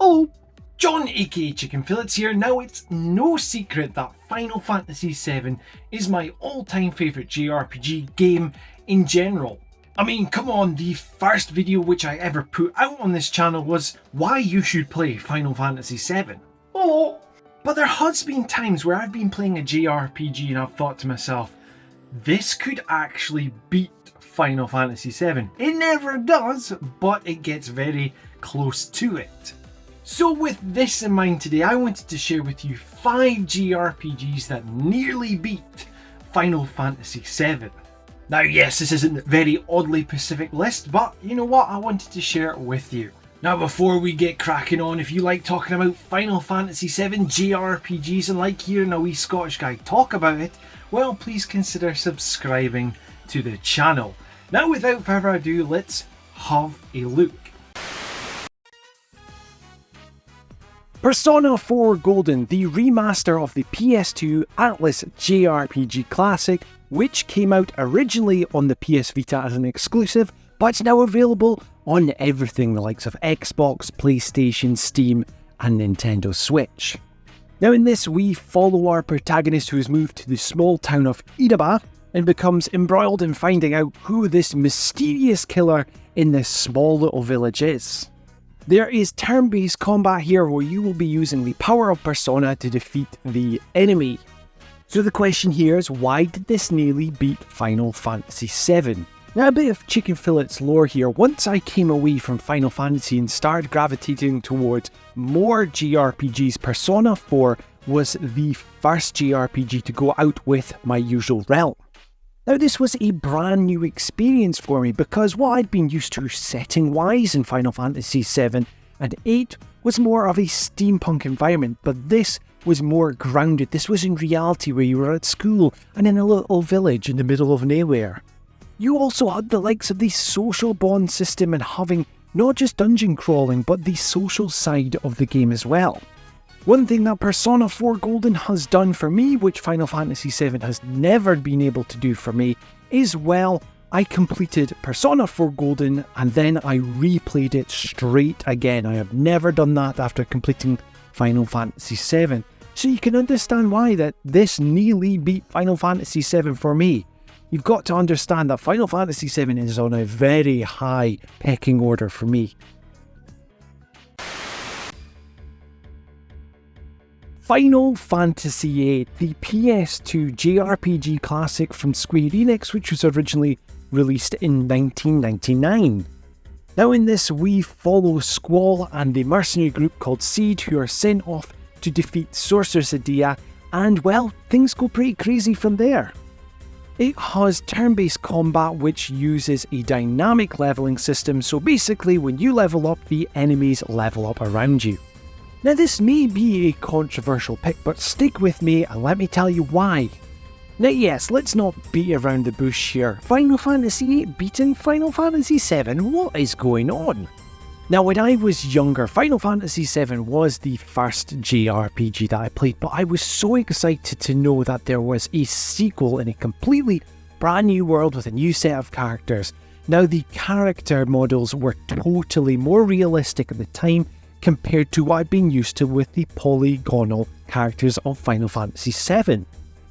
Hello, John aka Chicken Fillets here. Now it's no secret that Final Fantasy VII is my all-time favourite JRPG game in general. I mean, come on, the first video which I ever put out on this channel was why you should play Final Fantasy VII. Hello. But there has been times where I've been playing a JRPG and I've thought to myself, this could actually beat Final Fantasy VII. It never does, but it gets very close to it. So with this in mind today, I wanted to share with you 5 JRPGs that nearly beat Final Fantasy VII. Now yes, this isn't a very oddly specific list, but you know what, I wanted to share it with you. Now before we get cracking on, if you like talking about Final Fantasy VII JRPGs and like hearing a wee Scottish guy talk about it, well please consider subscribing to the channel. Now without further ado, let's have a look. Persona 4 Golden, the remaster of the PS2 Atlas JRPG classic, which came out originally on the PS Vita as an exclusive, but it's now available on everything the likes of Xbox, PlayStation, Steam, and Nintendo Switch. Now in this, we follow our protagonist who has moved to the small town of Inaba and becomes embroiled in finding out who this mysterious killer in this small little village is. There is turn-based combat here where you will be using the power of Persona to defeat the enemy. So the question here is, why did this nearly beat Final Fantasy VII? Now a bit of Chicken Fillets lore here. Once I came away from Final Fantasy and started gravitating towards more JRPGs, Persona 4 was the first JRPG to go out with my usual realm. Now this was a brand new experience for me because what I'd been used to setting wise in Final Fantasy VII and 8 was more of a steampunk environment, but this was more grounded. This was in reality where you were at school and in a little village in the middle of nowhere. You also had the likes of the social bond system and having not just dungeon crawling but the social side of the game as well. One thing that Persona 4 Golden has done for me, which Final Fantasy VII has never been able to do for me, is, well, I completed Persona 4 Golden and then I replayed it straight again. I have never done that after completing Final Fantasy VII. So you can understand why that this nearly beat Final Fantasy VII for me. You've got to understand that Final Fantasy VII is on a very high pecking order for me. Final Fantasy VIII, the PS2 JRPG classic from Square Enix, which was originally released in 1999. Now in this, we follow Squall and the mercenary group called Seed, who are sent off to defeat Sorceress Edea, and well, things go pretty crazy from there. It has turn-based combat which uses a dynamic leveling system, so basically when you level up, the enemies level up around you. Now this may be a controversial pick, but stick with me and let me tell you why. Now yes, let's not beat around the bush here. Final Fantasy VIII beating Final Fantasy VII? What is going on? Now when I was younger, Final Fantasy VII was the first JRPG that I played, but I was so excited to know that there was a sequel in a completely brand new world with a new set of characters. Now the character models were totally more realistic at the time compared to what I've been used to with the polygonal characters of Final Fantasy VII.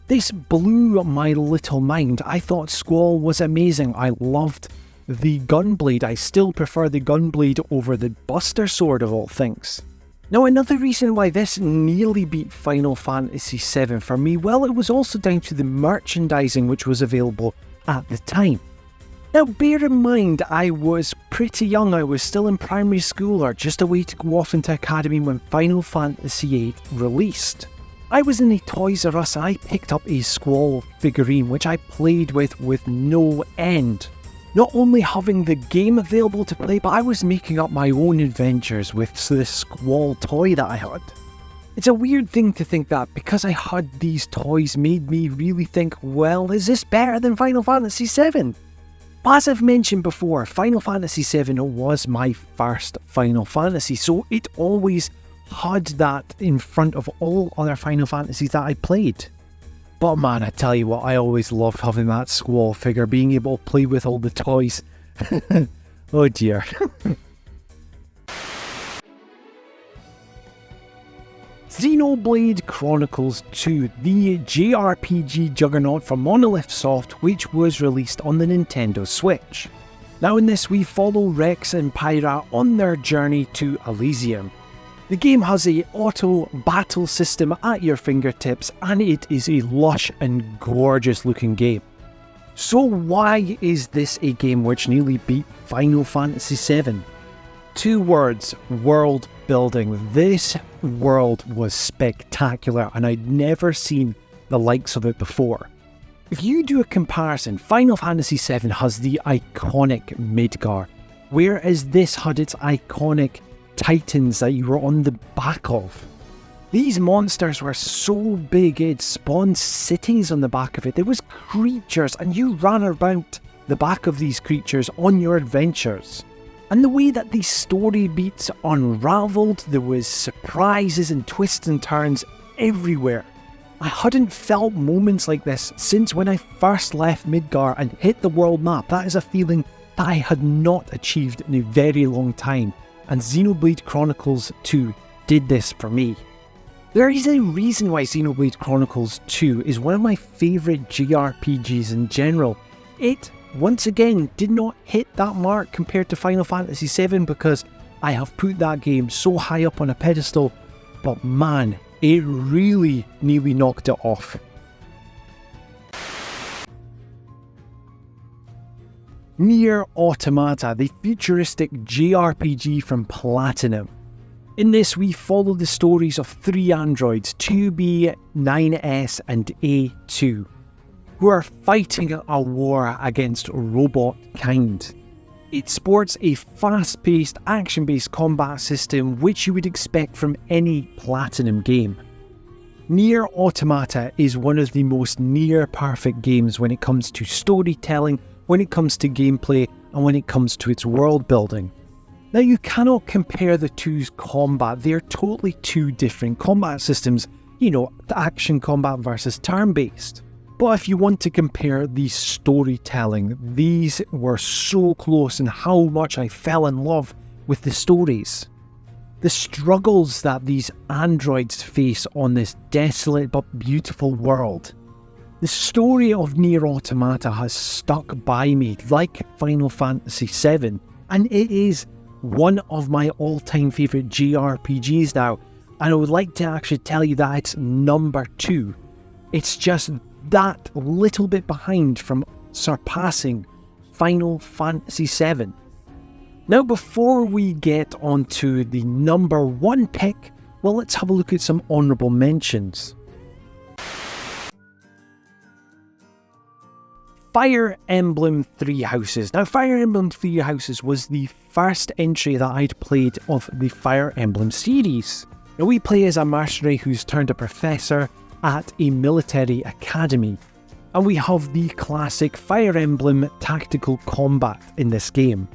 This blew my little mind. I thought Squall was amazing. I loved the Gunblade. I still prefer the Gunblade over the Buster Sword of all things. Now another reason why this nearly beat Final Fantasy VII for me, well, it was also down to the merchandising which was available at the time. Now bear in mind, I was pretty young. I was still in primary school or just away to go off into academy when Final Fantasy VIII released. I was in a Toys R Us and I picked up a Squall figurine which I played with no end. Not only having the game available to play, but I was making up my own adventures with this Squall toy that I had. It's a weird thing to think that because I had these toys made me really think, well, is this better than Final Fantasy VII? But as I've mentioned before, Final Fantasy VII was my first Final Fantasy, so it always had that in front of all other Final Fantasies that I played. But man, I tell you what, I always loved having that Squall figure, being able to play with all the toys. Oh dear. Xenoblade Chronicles 2, the JRPG juggernaut from Monolith Soft, which was released on the Nintendo Switch. Now in this we follow Rex and Pyra on their journey to Elysium. The game has a auto battle system at your fingertips and it is a lush and gorgeous looking game. So why is this a game which nearly beat Final Fantasy VII? 2 words: world building. This world was spectacular and I'd never seen the likes of it before. If you do a comparison, Final Fantasy VII has the iconic Midgar, whereas this had its iconic Titans that you were on the back of. These monsters were so big it spawned cities on the back of it. There was creatures and you ran around the back of these creatures on your adventures. And the way that these story beats unravelled, there was surprises and twists and turns everywhere. I hadn't felt moments like this since when I first left Midgar and hit the world map. That is a feeling that I had not achieved in a very long time, and Xenoblade Chronicles 2 did this for me. There is a reason why Xenoblade Chronicles 2 is one of my favourite JRPGs in general. It, once again, did not hit that mark compared to Final Fantasy VII because I have put that game so high up on a pedestal, but man, it really nearly knocked it off. Nier Automata, the futuristic JRPG from Platinum. In this we follow the stories of 3 androids, 2B, 9S and A2, who are fighting a war against robot kind. It sports a fast-paced, action-based combat system which you would expect from any Platinum game. Nier Automata is one of the most near-perfect games when it comes to storytelling, when it comes to gameplay, and when it comes to its world building. Now you cannot compare the two's combat, they're totally 2 different combat systems, you know, the action combat versus turn-based. But if you want to compare the storytelling, these were so close and how much I fell in love with the stories. The struggles that these androids face on this desolate but beautiful world. The story of Nier Automata has stuck by me like Final Fantasy VII, and it is one of my all-time favourite JRPGs now, and I would like to actually tell you that it's number 2. It's just that little bit behind from surpassing Final Fantasy VII. Now before we get onto the number 1 pick, well, let's have a look at some honourable mentions. Fire Emblem Three Houses. Now Fire Emblem Three Houses was the first entry that I'd played of the Fire Emblem series. Now we play as a mercenary who's turned a professor at a military academy, and we have the classic Fire Emblem tactical combat in this game.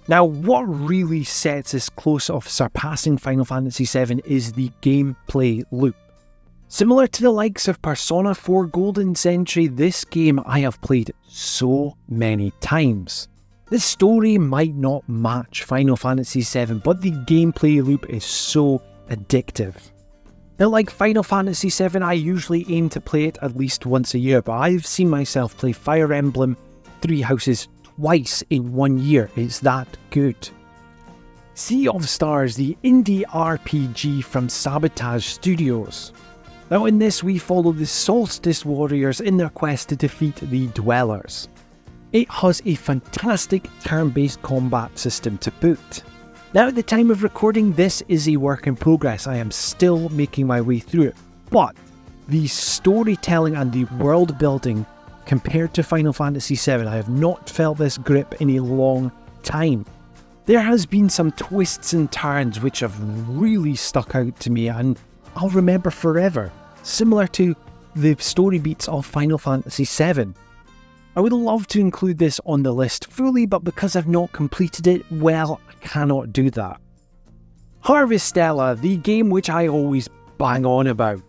Now what really sets us close of surpassing Final Fantasy VII is the gameplay loop. Similar to the likes of Persona 4 Golden Century, this game I have played so many times. The story might not match Final Fantasy VII, but the gameplay loop is so addictive. Now like Final Fantasy VII, I usually aim to play it at least once a year, but I've seen myself play Fire Emblem Three Houses twice in 1 year. It's that good. Sea of Stars, the indie RPG from Sabotage Studios. Now in this we follow the Solstice Warriors in their quest to defeat the Dwellers. It has a fantastic turn-based combat system to boot. Now at the time of recording, this is a work in progress. I am still making my way through it, but the storytelling and the world building compared to Final Fantasy VII, I have not felt this grip in a long time. There has been some twists and turns which have really stuck out to me and I'll remember forever, similar to the story beats of Final Fantasy VII. I would love to include this on the list fully, but because I've not completed it, well, I cannot do that. Harvestella, the game which I always bang on about.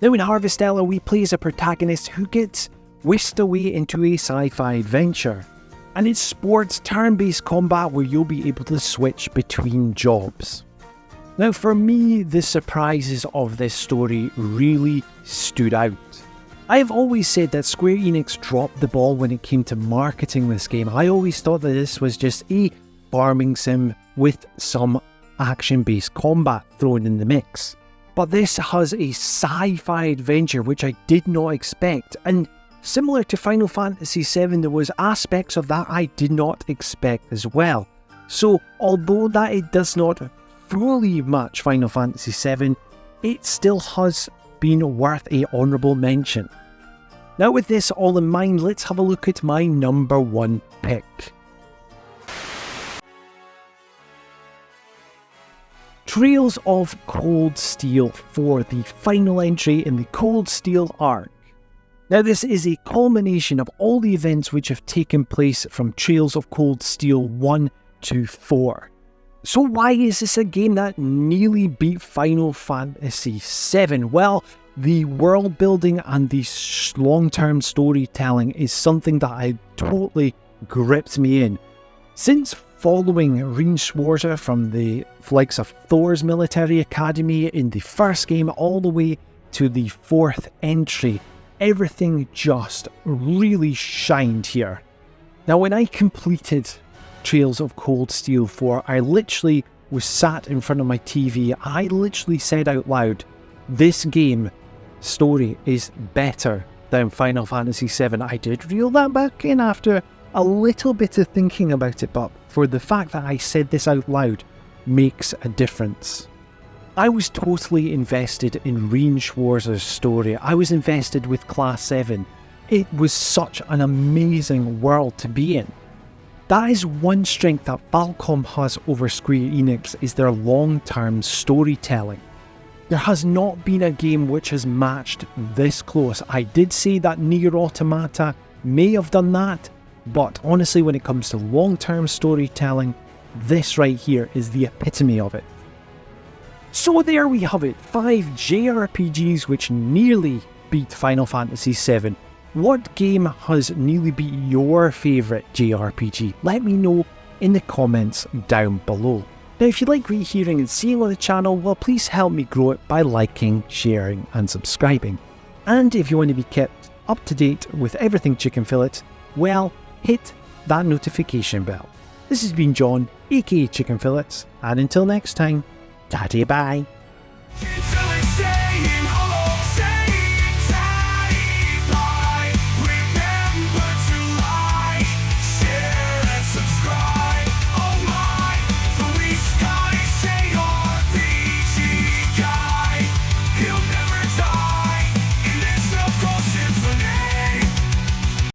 Now in Harvestella we play as a protagonist who gets whisked away into a sci-fi adventure, and it sports turn-based combat where you'll be able to switch between jobs. Now for me, the surprises of this story really stood out. I have always said that Square Enix dropped the ball when it came to marketing this game. I always thought that this was just a farming sim with some action-based combat thrown in the mix. But this has a sci-fi adventure which I did not expect, and similar to Final Fantasy VII, there was aspects of that I did not expect as well. So although that it does not fully match Final Fantasy VII, it still has been worth a honourable mention. Now with this all in mind, let's have a look at my number one pick. Trails of Cold Steel for the final entry in the Cold Steel arc. Now this is a culmination of all the events which have taken place from Trails of Cold Steel 1 to 4. So why is this a game that nearly beat Final Fantasy VII? Well, the world building and the long-term storytelling is something that totally gripped me in. Since following Rein Schwarzer from the likes of Thor's Military Academy in the first game all the way to the fourth entry, everything just really shined here. Now when I completed Trails of Cold Steel 4, I literally was sat in front of my TV. I literally said out loud, this game story is better than Final Fantasy VII. I did reel that back in after a little bit of thinking about it, but for the fact that I said this out loud makes a difference. I was totally invested in Rein Schwarzer's story. I was invested with Class 7. It was such an amazing world to be in. That is one strength that Falcom has over Square Enix, is their long-term storytelling. There has not been a game which has matched this close. I did say that Nier Automata may have done that, but honestly when it comes to long-term storytelling, this right here is the epitome of it. So there we have it, 5 JRPGs which nearly beat Final Fantasy VII. What game has nearly beat your favourite JRPG? Let me know in the comments down below. Now if you like what you're hearing and seeing on the channel, well please help me grow it by liking, sharing and subscribing. And if you want to be kept up to date with everything Chicken Fillet, well, hit that notification bell. This has been John, aka Chicken Fillets, and until next time, ta-ta bye.